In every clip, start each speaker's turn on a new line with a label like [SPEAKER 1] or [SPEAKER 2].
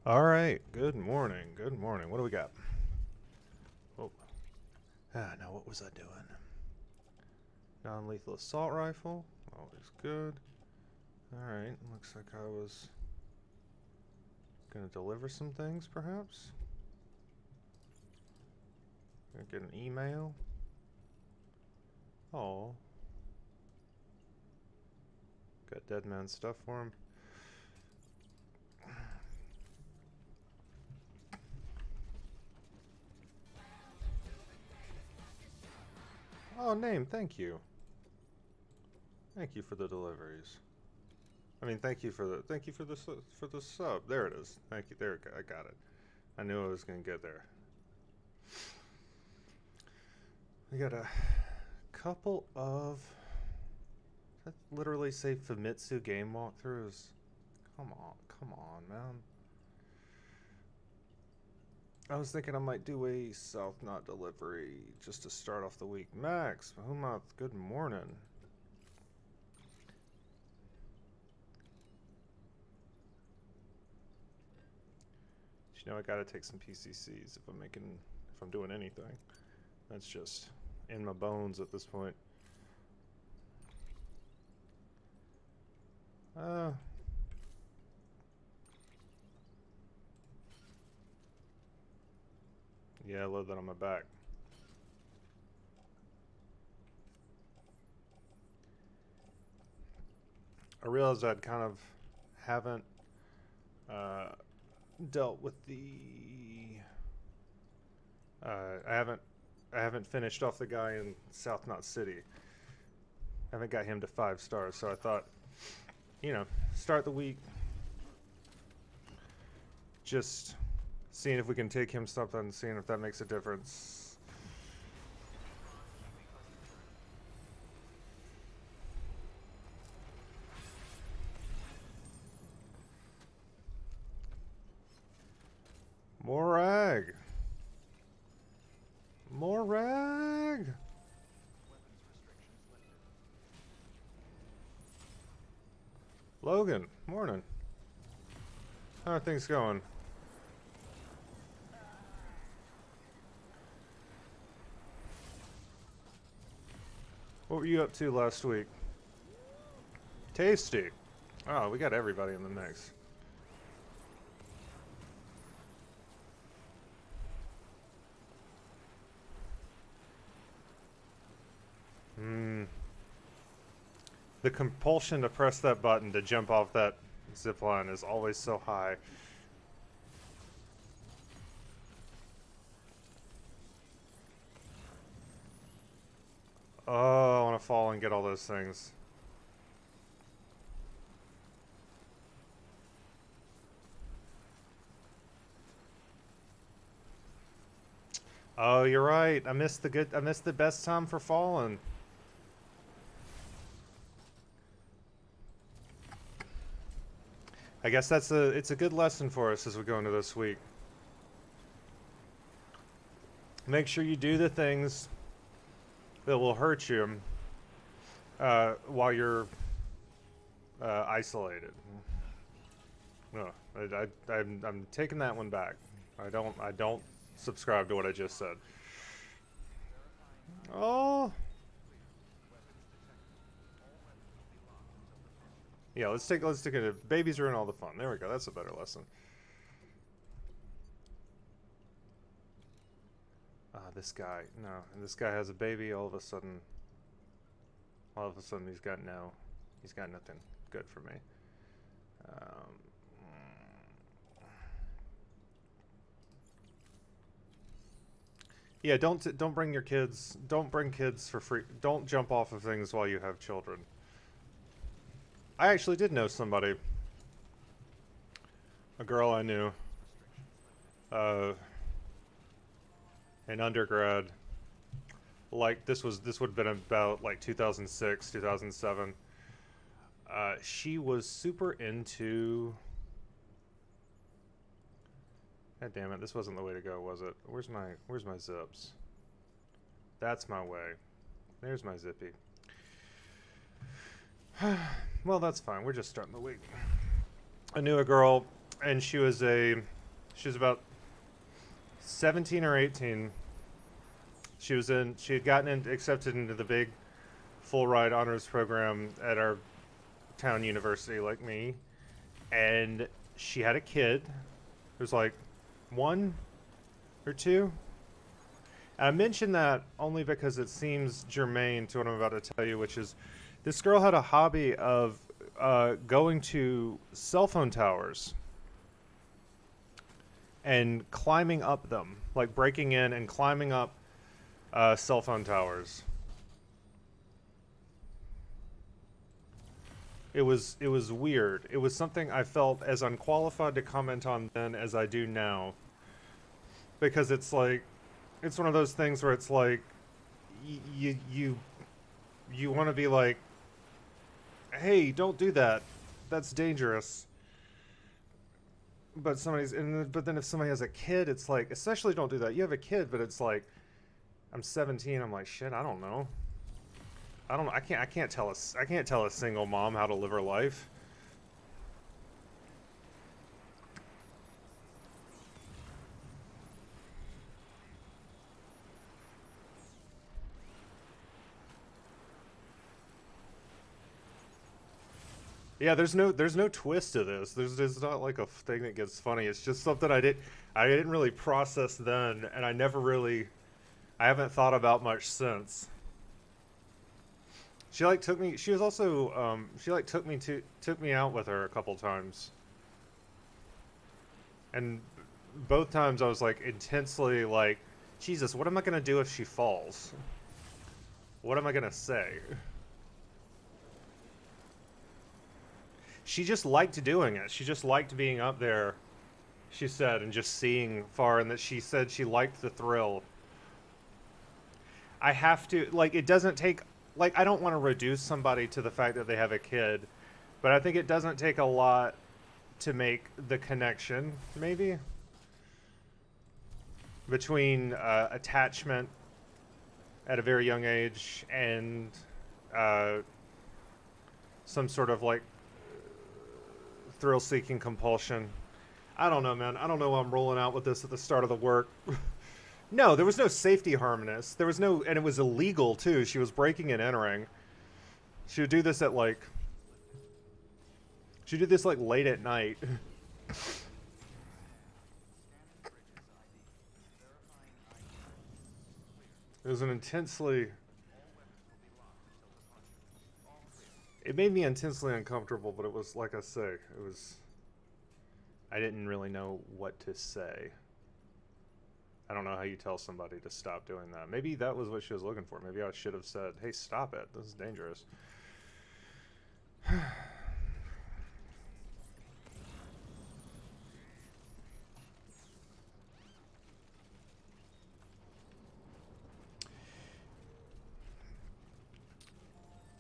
[SPEAKER 1] All right. Good morning. Good morning. What do we got? Oh, now what was I doing? Non-lethal assault rifle. Always good. All right. Looks like I was gonna deliver some things, perhaps. Gonna get an email. Oh. Got dead man stuff for him. Oh, name. Thank you. Thank you for the deliveries. I mean, thank you for the sub. There it is. Thank you. There, I got it. I knew I was gonna get there. We got a couple of. Does that literally say Famitsu game walkthroughs? Come on, man. I was thinking I might do a South Knot delivery just to start off the week. Max, Mahumath, good morning. You know, I gotta take some PCCs if I'm doing anything. That's just in my bones at this point. Yeah, load that on my back. I realized I'd kind of haven't dealt with the. I haven't finished off the guy in South Knot City. I haven't got him to 5 stars, so I thought, start the week just seeing if we can take him something, seeing if that makes a difference. More rag. More rag. Logan, morning. How are things going? What were you up to last week? Tasty. Oh, we got everybody in the mix. The compulsion to press that button to jump off that zip line is always so high. Oh, I want to fall and get all those things. Oh, you're right. I missed the best time for falling. I guess it's a good lesson for us as we go into this week. Make sure you do the things that will hurt you while you're isolated. No, I'm taking that one back. I don't subscribe to what I just said. Oh. Yeah, let's take it. Babies ruin all the fun. There we go. That's a better lesson. This guy. No, and this guy has a baby. All of a sudden, he's got nothing good for me. Yeah, don't bring your kids. Don't bring kids for free. Don't jump off of things while you have children. I actually did know somebody. A girl I knew. In undergrad. Like this would have been about like 2006, 2007. She was super into. God damn it! This wasn't the way to go, was it? Where's my zips? That's my way. There's my zippy. Well, that's fine. We're just starting the week. I knew a girl, and she was a She was about 17 or 18. She had gotten accepted into the big full ride honors program at our town university, like me, and she had a kid. It was like 1 or 2. And I mention that only because it seems germane to what I'm about to tell you, which is this girl had a hobby of going to cell phone towers and climbing up them, like breaking in and climbing up cell phone towers. It was weird. It was something I felt as unqualified to comment on then as I do now, because it's like, it's one of those things where it's like you want to be like, hey, don't do that, that's dangerous. But then if somebody has a kid, it's like, especially don't do that. You have a kid, but it's like, I'm 17. I'm like, shit, I don't know. I can't tell a single mom how to live her life. Yeah, there's no twist to this. There's not like a thing that gets funny. It's just something I didn't really process then, and I haven't thought about much since. She like took me. She was also she like took me out with her a couple times, and both times I was like intensely like, Jesus, what am I gonna do if she falls? What am I gonna say? She just liked doing it. She just liked being up there, she said, and just seeing far, and that she said she liked the thrill. I have to, like, it doesn't take, like, I don't want to reduce somebody to the fact that they have a kid, but I think it doesn't take a lot to make the connection, maybe, between attachment at a very young age and some sort of, like, thrill-seeking compulsion. I don't know, man. I don't know why I'm rolling out with this at the start of the work. No, there was no safety harness. There was no, and it was illegal too. She was breaking and entering. She would do this at like, she'd do this like late at night. It was an intensely, it made me intensely uncomfortable, but it was, like I say, it was, I didn't really know what to say. I don't know how you tell somebody to stop doing that. Maybe that was what she was looking for. Maybe I should have said, hey, stop it. This is dangerous.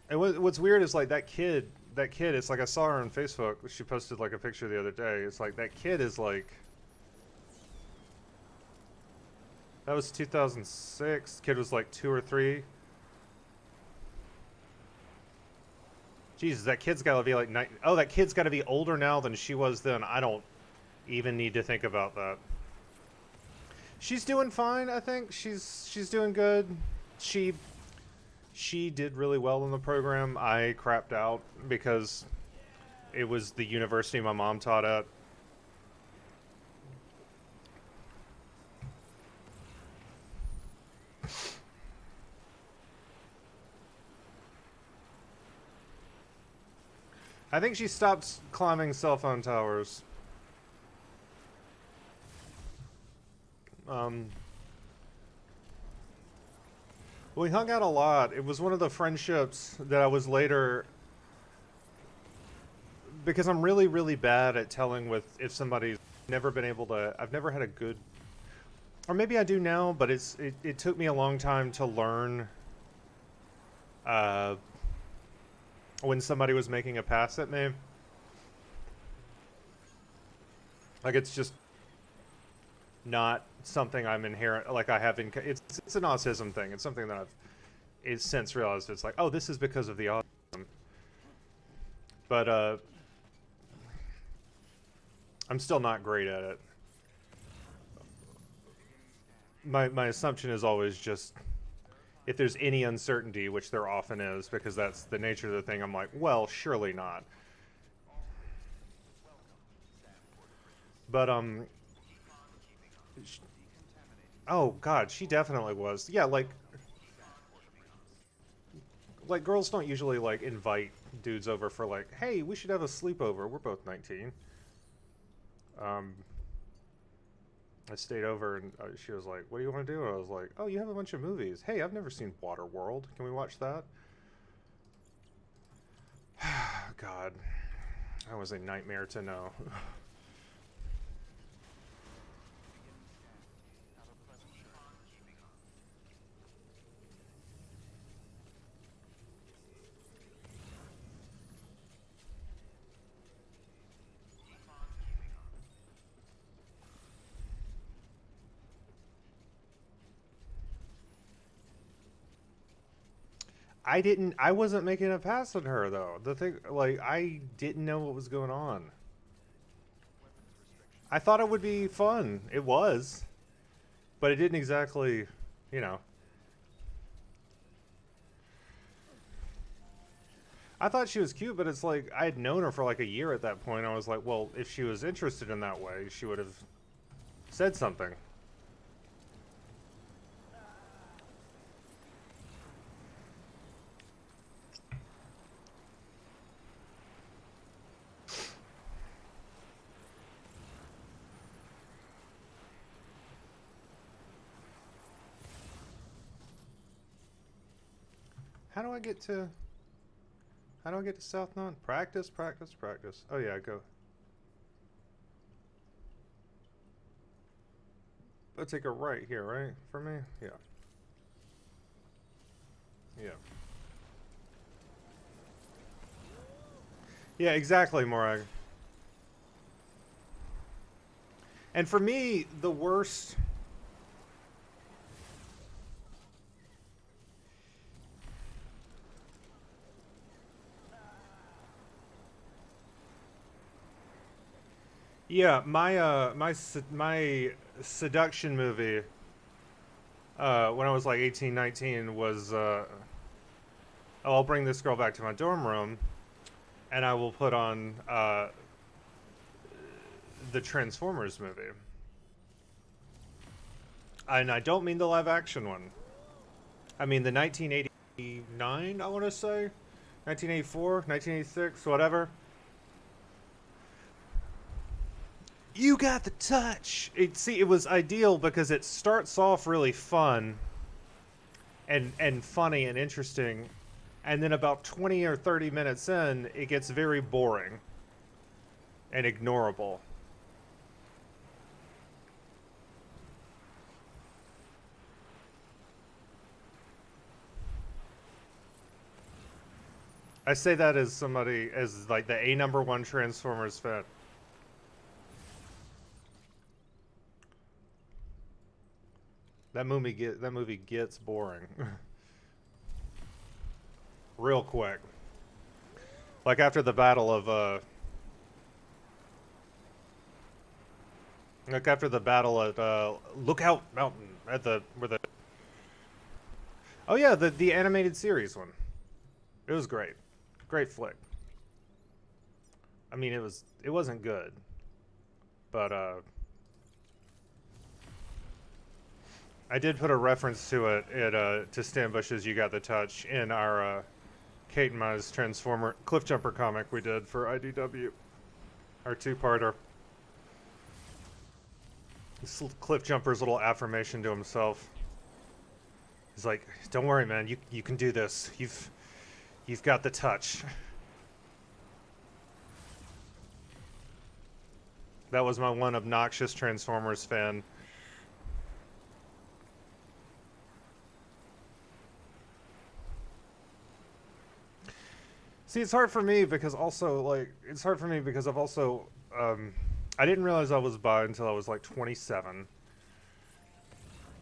[SPEAKER 1] And what's weird is like that kid, it's like I saw her on Facebook. She posted like a picture the other day. It's like that kid is like, that was 2006. Kid was like 2 or 3. Jesus, that kid's got to be like oh, that kid's got to be older now than she was then. I don't even need to think about that. She's doing fine, I think. She's doing good. She did really well in the program. I crapped out because it was the university my mom taught at. I think she stopped climbing cell phone towers. We hung out a lot. It was one of the friendships that I was later, because I'm really, really bad at telling if somebody's never been able to, I've never had a good, or maybe I do now, but it took me a long time to learn when somebody was making a pass at me. Like, it's just not something I'm inherent, like I have it's an autism thing. It's something that I've since realized. It's like, oh, this is because of the autism. But I'm still not great at it. my assumption is always just if there's any uncertainty, which there often is, because that's the nature of the thing. I'm like, well, surely not. But oh god, she definitely was. Yeah, like girls don't usually like invite dudes over for like, hey, we should have a sleepover. We're both 19. Um, I stayed over and she was like, "What do you want to do?" And I was like, "Oh, you have a bunch of movies. Hey, I've never seen Waterworld. Can we watch that?" God, that was a nightmare to know. I wasn't making a pass at her though. The thing, like, I didn't know what was going on. I thought it would be fun. It was, but it didn't exactly, you know. I thought she was cute, but it's like I had known her for like a year at that point. I was like, well, if she was interested in that way, she would have said something. How do I get to? How do I get to South Nun? Practice, practice, practice. Oh yeah, go. I'll take a right here, right? For me? Yeah. Yeah. Yeah, exactly, Morag. And for me, the worst. Yeah, my seduction movie when I was like 18, 19 was oh, I'll bring this girl back to my dorm room and I will put on the Transformers movie. And I don't mean the live action one. I mean the 1989, I want to say. 1984, 1986, whatever. You got the touch. It was ideal because it starts off really fun and funny and interesting, and then about 20 or 30 minutes in, it gets very boring and ignorable. I say that as somebody as like the a number one Transformers fan. That movie gets boring real quick. Like after the battle of like after the battle at Lookout Mountain at the where the oh yeah, the animated series one. It was great. Great flick. I mean, it wasn't good, but I did put a reference to it to Stan Bush's "You Got the Touch" in our Kate and Ma's Transformer Cliff Jumper comic we did for IDW, our two-parter. Cliff Jumper's little affirmation to himself. He's like, "Don't worry, man. You can do this. You've got the touch." That was my one obnoxious Transformers fan. See, it's hard for me because also like it's hard for me because I've also I didn't realize I was bi until I was like 27,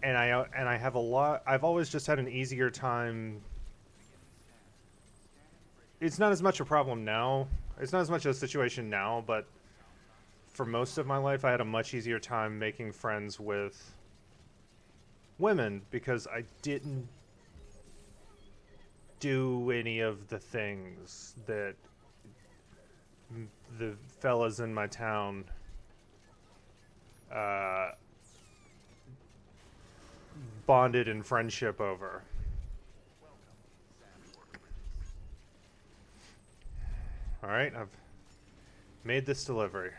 [SPEAKER 1] and I have a lot. I've always just had an easier time. It's not as much a problem now. It's not as much a situation now, but for most of my life, I had a much easier time making friends with women because I didn't do any of the things that the fellas in my town bonded in friendship over. Alright, I've made this delivery.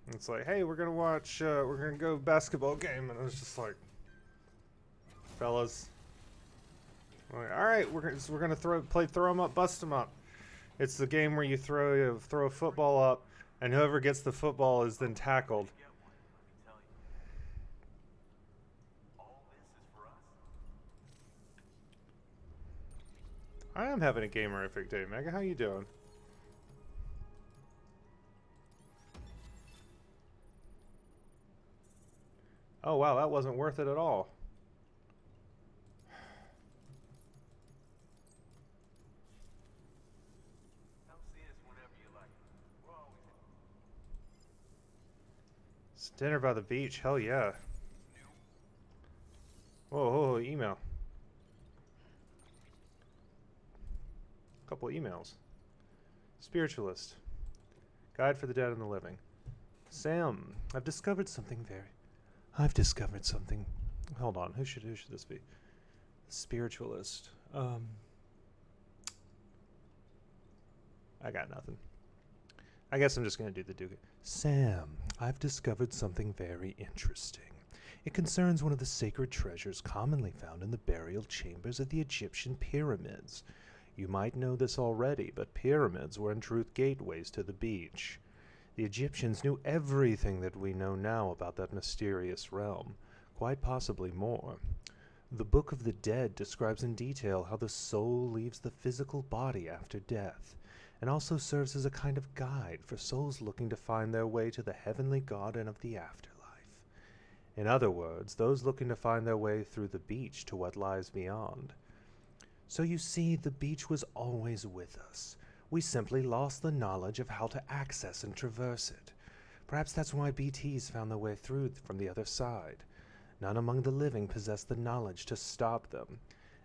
[SPEAKER 1] It's like, hey, we're gonna watch, we're gonna go basketball game, and I was just like, fellas, like, all right, we're gonna throw 'em up, bust 'em up. It's the game where you throw a football up, and whoever gets the football is then tackled. I am having a gamerific day, Mega. How you doing? Oh wow, that wasn't worth it at all. It's dinner by the beach. Hell yeah. Whoa, whoa, email. Couple emails. Spiritualist. Guide for the dead and the living. Sam, I've discovered something. Hold on. Who should this be? Spiritualist. I got nothing. I guess I'm just gonna do the Duke. Sam, I've discovered something very interesting. It concerns one of the sacred treasures commonly found in the burial chambers of the Egyptian pyramids. You might know this already, but pyramids were in truth gateways to the beach. The Egyptians knew everything that we know now about that mysterious realm, quite possibly more. The Book of the Dead describes in detail how the soul leaves the physical body after death, and also serves as a kind of guide for souls looking to find their way to the heavenly garden of the afterlife. In other words, those looking to find their way through the beach to what lies beyond. So you see, the beach was always with us. We simply lost the knowledge of how to access and traverse it. Perhaps that's why BTs found their way through from the other side. None among the living possess the knowledge to stop them.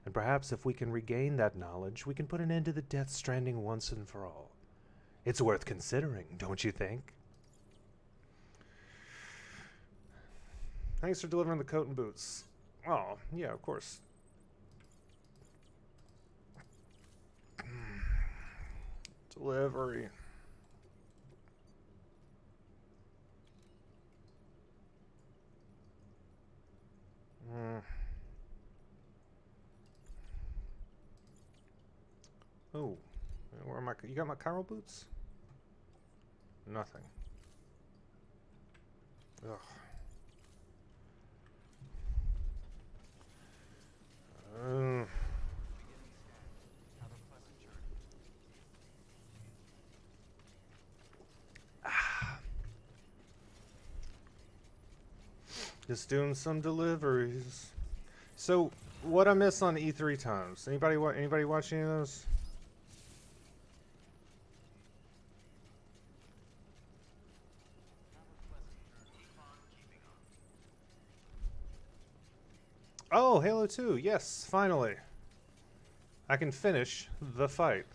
[SPEAKER 1] And perhaps if we can regain that knowledge, we can put an end to the Death Stranding once and for all. It's worth considering, don't you think? Thanks for delivering the coat and boots. Oh, yeah, of course. Delivery. Oh, where am I? You got my Chiral boots? Nothing. Ugh. Just doing some deliveries. So, what I miss on E3 times? Anybody watch any of those? Oh, Halo 2. Yes, finally. I can finish the fight.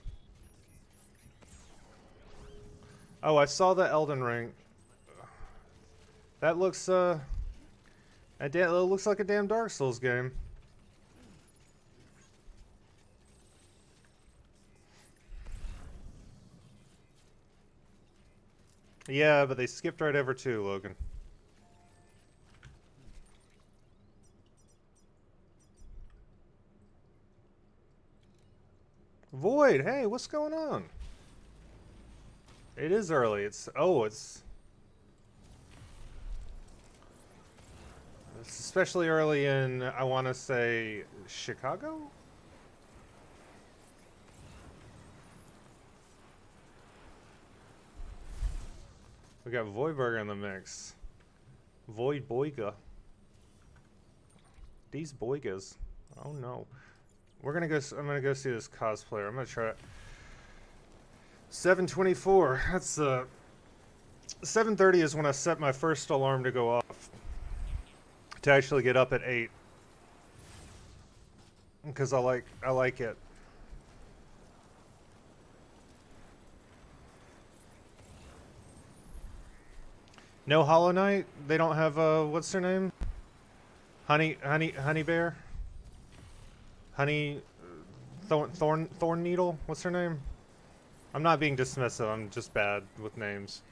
[SPEAKER 1] Oh, I saw the Elden Ring. That looks it looks like a damn Dark Souls game. Yeah, but they skipped right over 2, Logan. Void, hey, what's going on? It is early. It's especially early in, I want to say, Chicago? We got Voidburger in the mix. Void Boyga. These Boygas. Oh no. I'm gonna go see this cosplayer. I'm gonna try it. 724. That's 7:30 is when I set my first alarm to go off. To actually get up at 8. Because I like it. No Hollow Knight? They don't have what's their name? Honey Bear? Honey Thorn Needle? What's her name? I'm not being dismissive, I'm just bad with names.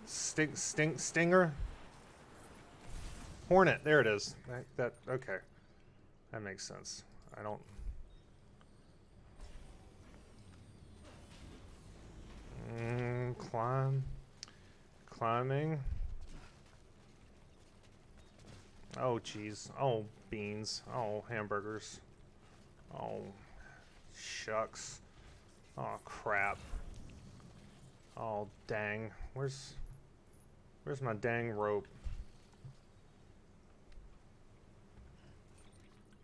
[SPEAKER 1] Stinger? Hornet, there it is. Okay. That makes sense. I don't... Climbing. Oh, jeez. Oh, beans. Oh, hamburgers. Oh, shucks. Oh, crap. Oh, dang. Where's my dang rope?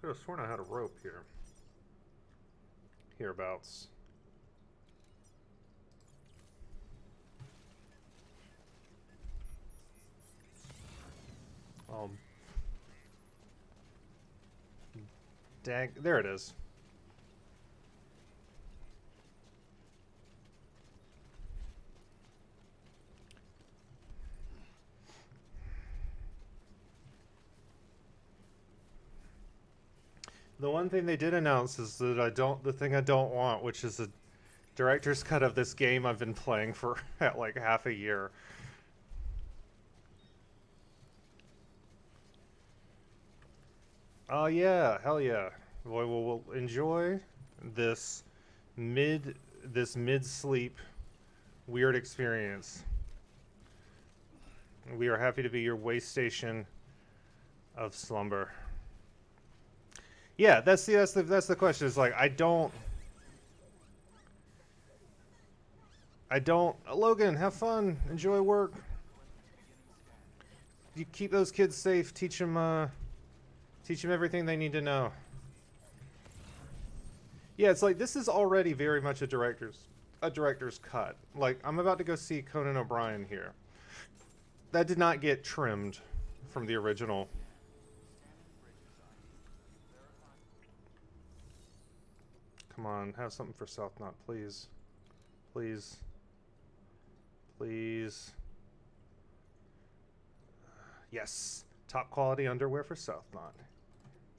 [SPEAKER 1] Could have sworn I had a rope here. Hereabouts. Dang, there it is. The one thing they did announce is that the thing I don't want, which is a director's cut of this game I've been playing for like half a year. Oh yeah, hell yeah. Boy, we'll enjoy this mid-sleep weird experience. We are happy to be your way station of slumber. Yeah, that's the question. It's like I don't Logan, have fun, enjoy work. You keep those kids safe, teach them everything they need to know. Yeah, it's like this is already very much a director's cut. Like I'm about to go see Conan O'Brien here. That did not get trimmed from the original. Come on, have something for South Knot, please. Please. Please. Yes. Top quality underwear for South Knot.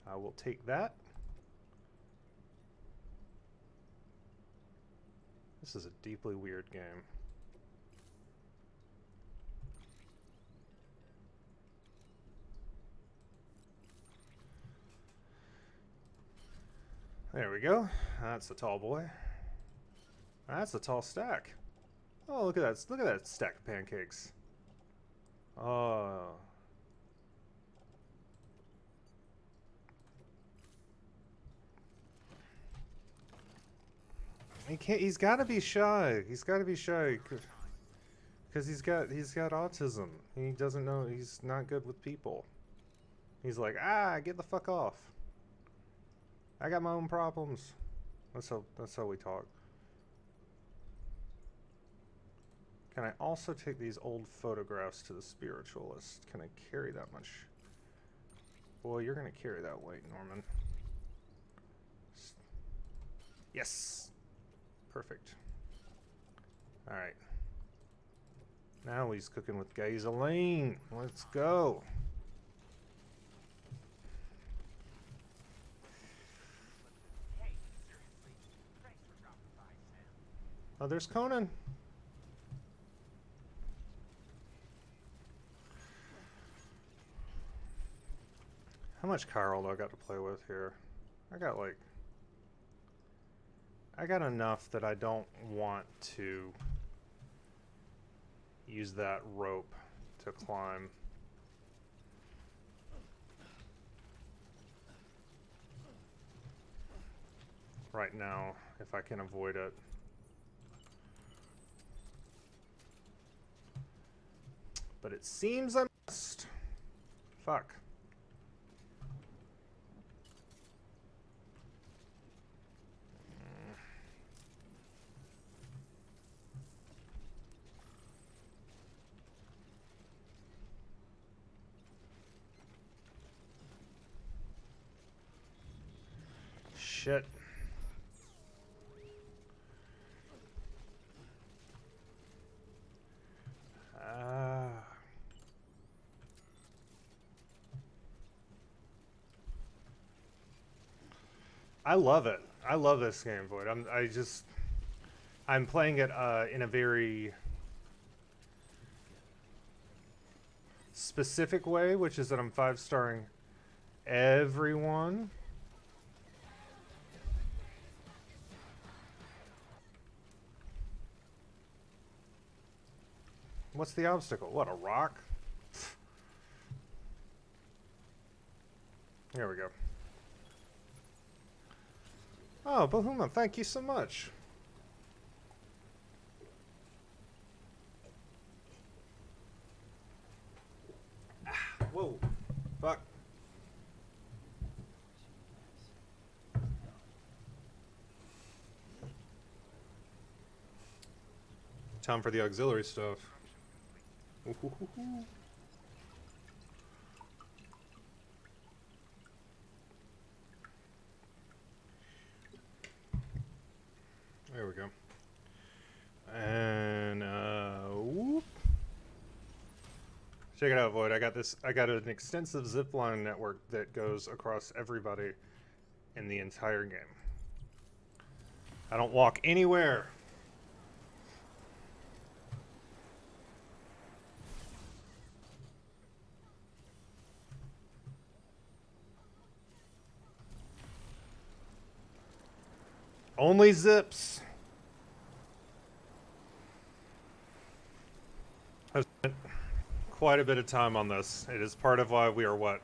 [SPEAKER 1] I will take that. This is a deeply weird game. There we go. That's a tall boy. That's a tall stack. Oh, look at that. Look at that stack of pancakes. Oh. He's got to be shy. He's got to be shy cuz he's got autism. He doesn't know, he's not good with people. He's like, get the fuck off. I got my own problems. That's how we talk. Can I also take these old photographs to the spiritualist? Can I carry that much? Boy, you're gonna carry that weight, Norman. Yes! Perfect. Alright. Now he's cooking with gasoline. Let's go. Oh, there's Conan. How much Carl do I got to play with here? I got enough that I don't want to use that rope to climb. Right now, if I can avoid it. But it seems I must. Fuck. Shit. I love it. I love this game, Void. I'm playing it in a very specific way, which is that I'm 5-starring everyone. What's the obstacle? What, a rock? There we go. Oh, Bahuma, thank you so much. Whoa. Fuck. Time for the auxiliary stuff. Ooh. There we go. And whoop. Check it out, Void. I got this. I got an extensive zipline network that goes across everybody in the entire game. I don't walk anywhere. Only zips. I've spent quite a bit of time on this. It is part of why we are what?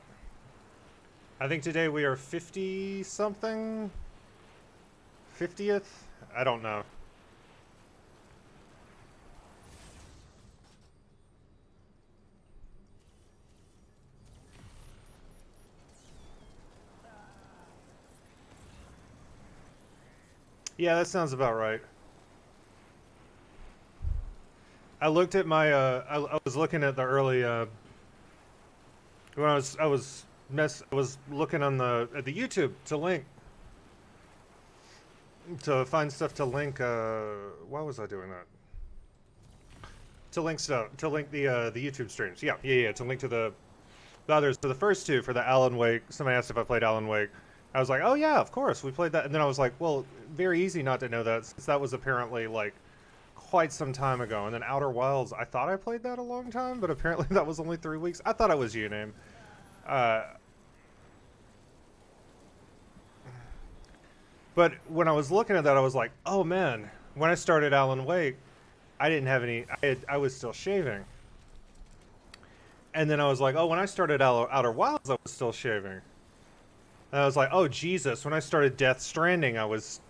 [SPEAKER 1] I think today we are 50 something? 50th? I don't know. Yeah, that sounds about right. I looked at my I was looking at the early when I was looking on at the YouTube to link to find stuff to link why was I doing that? To link stuff, to link the YouTube streams. Yeah, to link to the others. For the first two, for the Alan Wake, somebody asked if I played Alan Wake. I was like, oh yeah, of course, we played that. And then I was like, well, very easy not to know that, since that was apparently like quite some time ago. And then Outer Wilds, I thought I played that a long time, but apparently that was only 3 weeks. I thought it was Uname. But when I was looking at that, I was like, oh man, when I started Alan Wake, I didn't have any, I was still shaving. And then I was like, oh, when I started Outer Wilds, I was still shaving. And I was like, oh Jesus, when I started Death Stranding, I was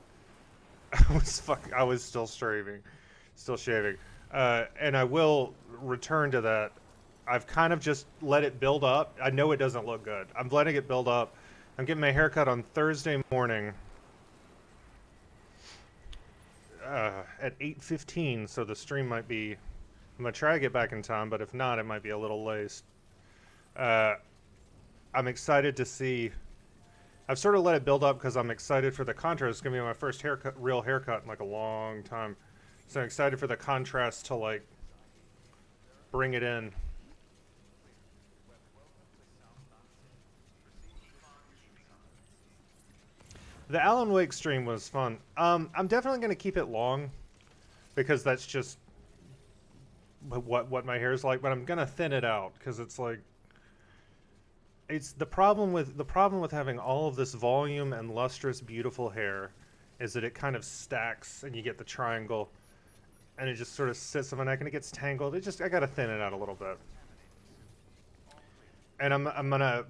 [SPEAKER 1] still shaving. And I will return to that. I've kind of just let it build up. I know it doesn't look good. I'm letting it build up. I'm getting my haircut on Thursday morning at 8:15, so the stream might be... I'm going to try to get back in time, but if not, it might be a little late. I'm excited to see... I've sort of let it build up because I'm excited for the contrast. It's going to be my first real haircut in like a long time. So I'm excited for the contrast to like bring it in. The Alan Wake stream was fun. I'm definitely going to keep it long because that's just what my hair is like, but I'm going to thin it out because it's like... It's the problem with having all of this volume and lustrous, beautiful hair is that it kind of stacks and you get the triangle and it just sort of sits on my neck and it gets tangled. I gotta thin it out a little bit. And I'm gonna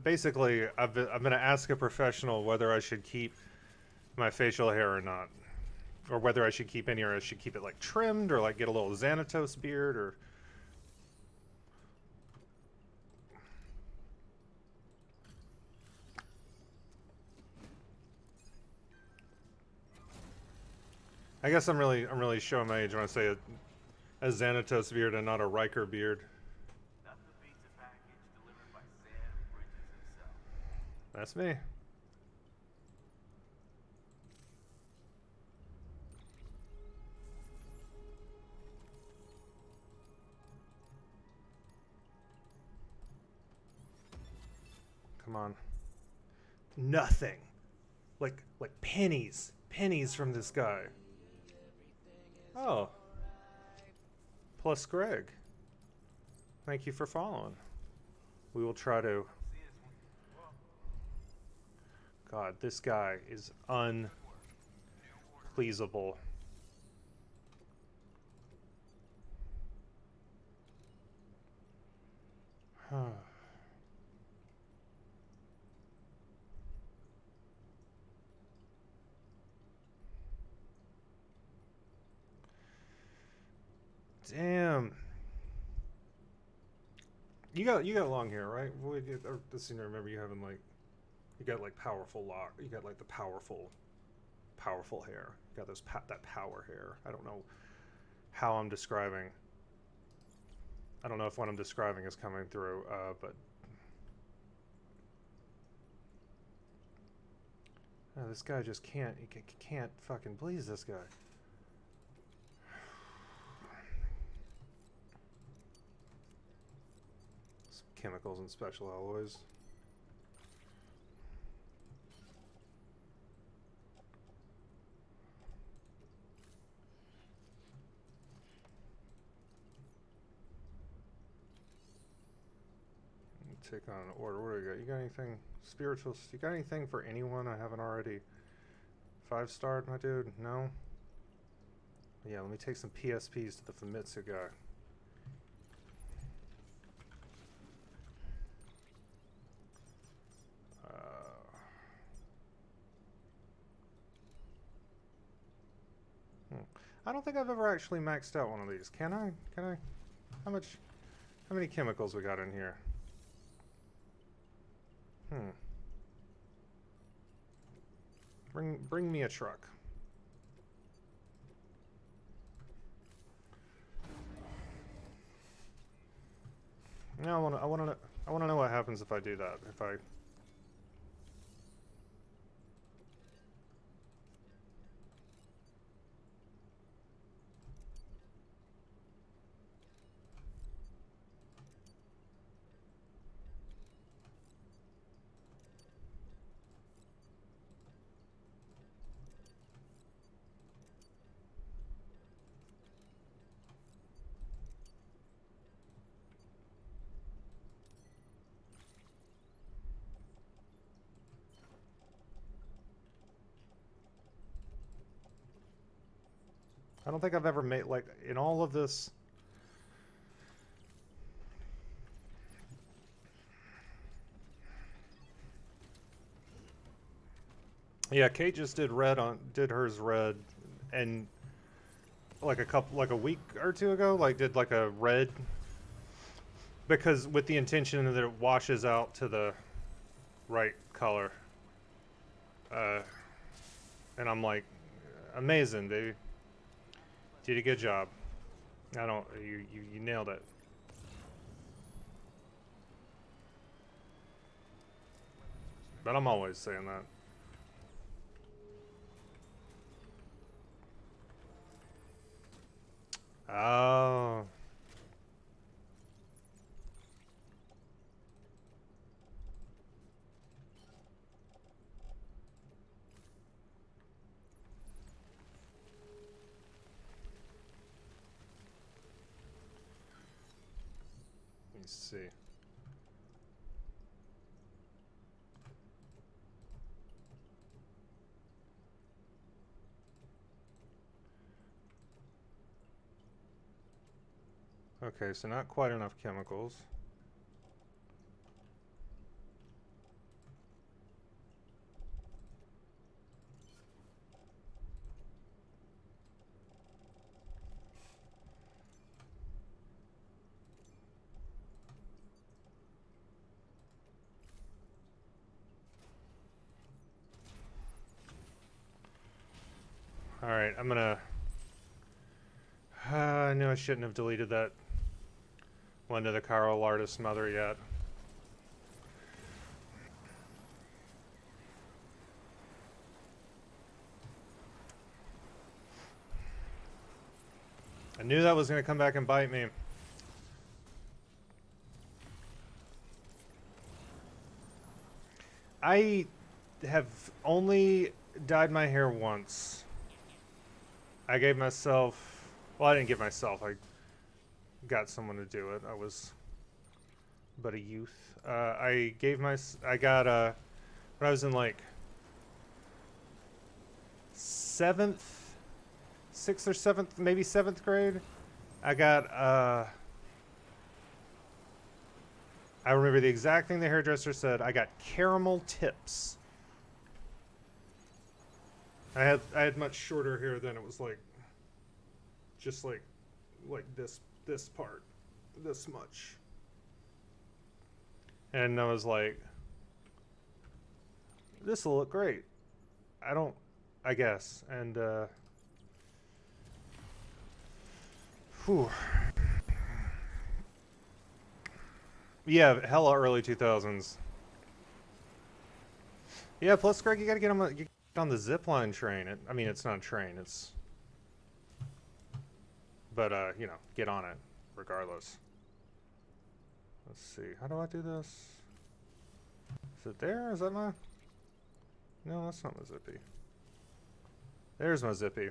[SPEAKER 1] ask a professional whether I should keep my facial hair or not, or whether I should keep any, or I should keep it like trimmed, or like get a little Xanatos beard, or... I guess I'm really showing my age when I say a Xanatos beard and not a Riker beard. That's me. Come on. Nothing. Like pennies. Pennies from this guy. Oh. Plus Greg. Thank you for following. We will try to... God, this guy is unpleasable. Damn. You got long hair, right? Well, I seem to remember you having like, you got like powerful lock. You got like the powerful hair. You got that power hair. I don't know how I'm describing. I don't know if what I'm describing is coming through, but this guy just can't. He can't fucking please this guy. Chemicals and special alloys. Take on an order. What do you got? You got anything spiritual? You got anything for anyone I haven't already 5-starred, my dude? No? Yeah, let me take some PSPs to the Famitsu guy. I don't think I've ever actually maxed out one of these. Can I? How many chemicals we got in here? Bring me a truck. No, I want to know what happens if I do that. If I... I don't think I've ever made, like, in all of this... Yeah, Kate just did hers red, and like a week or two ago, like did like a red, because with the intention that it washes out to the right color. And I'm like, amazing, baby. Did a good job. You nailed it. But I'm always saying that. Oh. Let me see. Okay, so not quite enough chemicals. Alright, I'm gonna... I knew I shouldn't have deleted that one to the Carl Lardis mother yet. I knew that was going to come back and bite me. I have only dyed my hair once. I gave myself, well, I didn't give myself, I got someone to do it. I was but a youth. I got, when I was in like sixth or seventh, maybe seventh grade, I got, I remember the exact thing the hairdresser said. I got caramel tips. I had much shorter hair then. It was like, just like this part, this much. And I was like, this will look great. I guess. And, whew. Yeah, hella early 2000s. Yeah, plus, Greg, you gotta get on the zipline train. I mean, it's not a train, it's... But, you know, get on it, regardless. Let's see, how do I do this? Is it there? Is that my... No, that's not my zippy. There's my zippy.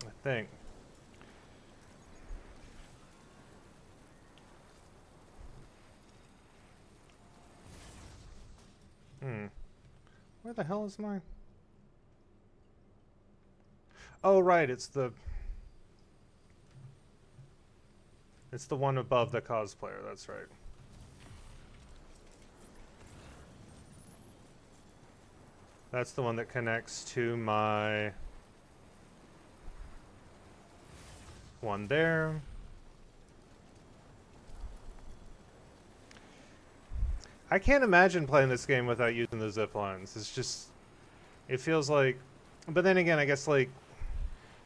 [SPEAKER 1] I think. Where the hell is my... Oh, right, it's the one above the cosplayer, that's right. That's the one that connects to my one there. I can't imagine playing this game without using the zip lines. It's just, it feels like, but then again, I guess like,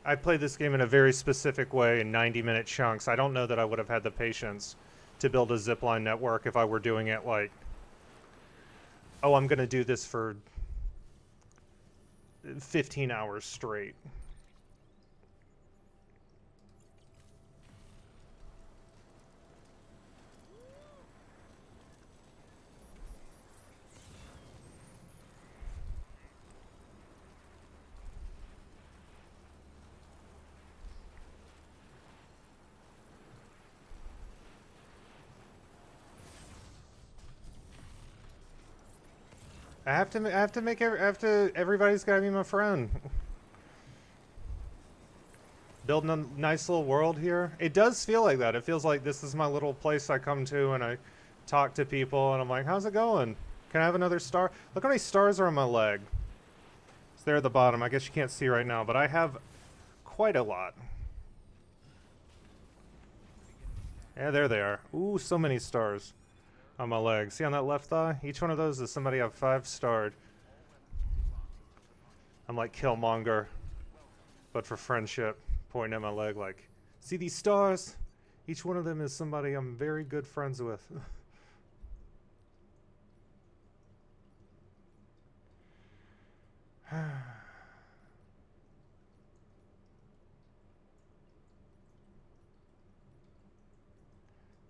[SPEAKER 1] I played this game in a very specific way in 90-minute chunks. I don't know that I would have had the patience to build a zipline network if I were doing it like, oh, I'm going to do this for 15 hours straight. Everybody's got to be my friend. Building a nice little world here. It does feel like that. It feels like this is my little place I come to and I talk to people and I'm like, how's it going? Can I have another star? Look how many stars are on my leg. It's there at the bottom. I guess you can't see right now, but I have quite a lot. Yeah, there they are. Ooh, so many stars on my leg. See on that left thigh? Each one of those is somebody I've 5-starred. I'm like Killmonger, but for friendship, pointing at my leg like, see these stars? Each one of them is somebody I'm very good friends with.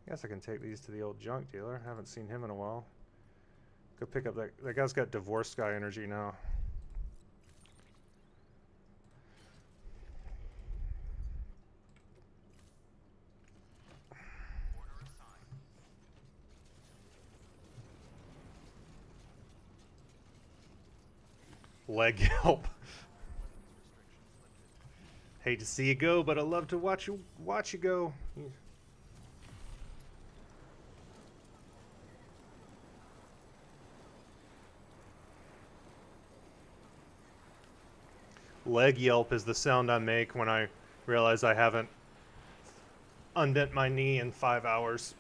[SPEAKER 1] Guess I can take these to the old junk dealer. Haven't seen him in a while. Go pick up that guy's got divorce guy energy now. Leg help. Hate to see you go, but I love to watch you go. Leg yelp is the sound I make when I realize I haven't undent my knee in 5 hours.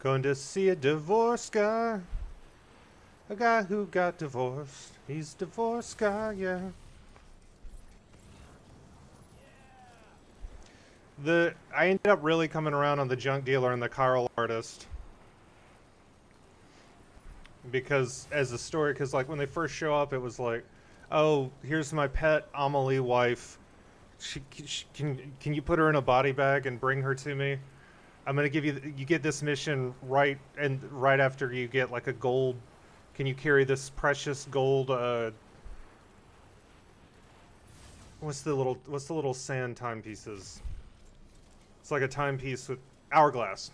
[SPEAKER 1] Going to see a divorce guy. A guy who got divorced. He's a divorced guy, yeah. I ended up really coming around on the junk dealer and the Carl artist. Because as a story, because like when they first show up, it was like, oh, here's my pet Amelie wife. Can you put her in a body bag and bring her to me? I'm gonna give you get this mission right after you get like a gold. Can you carry this precious gold? What's the little sand timepieces? It's like a timepiece with hourglass.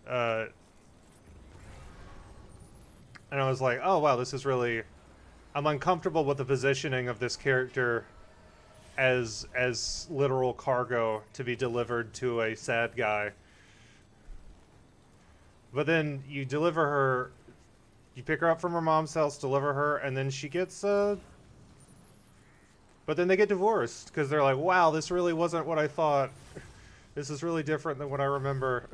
[SPEAKER 1] Uh, and I was like, oh wow, this is really. I'm uncomfortable with the positioning of this character as literal cargo to be delivered to a sad guy. But then you deliver her, you pick her up from her mom's house, deliver her, and then she gets but then they get divorced because they're like, wow, this really wasn't what I thought. This is really different than what I remember.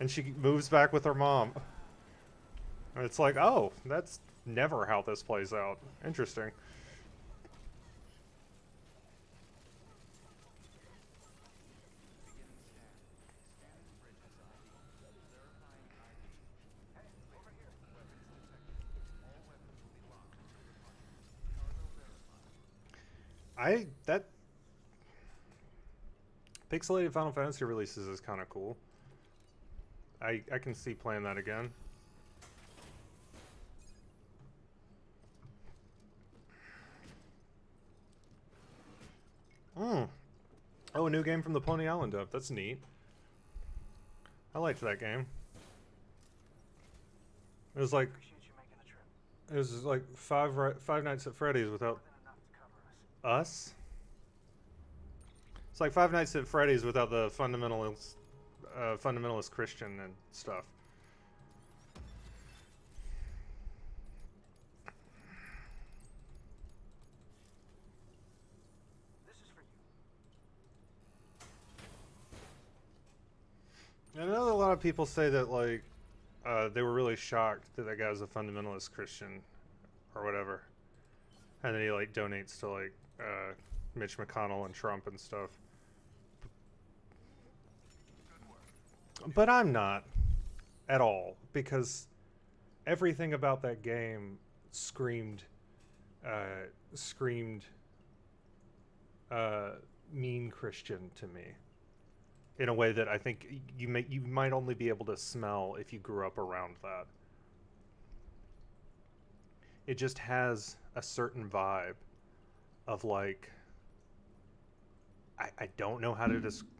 [SPEAKER 1] And she moves back with her mom. And it's like, oh, that's never how this plays out. Interesting. That pixelated Final Fantasy releases is kind of cool. I can see playing that again. Mm. Oh, a new game from the Pony Island dev. That's neat. I liked that game. It was like Five Nights at Freddy's without us. It's like Five Nights at Freddy's without the fundamentalist Christian and stuff. I know a lot of people say that like they were really shocked that that guy was a fundamentalist Christian or whatever, and then he like donates to like Mitch McConnell and Trump and stuff. But I'm not at all because everything about that game screamed screamed mean Christian to me in a way that I think you might only be able to smell if you grew up around that. It just has a certain vibe of like I don't know how to describe.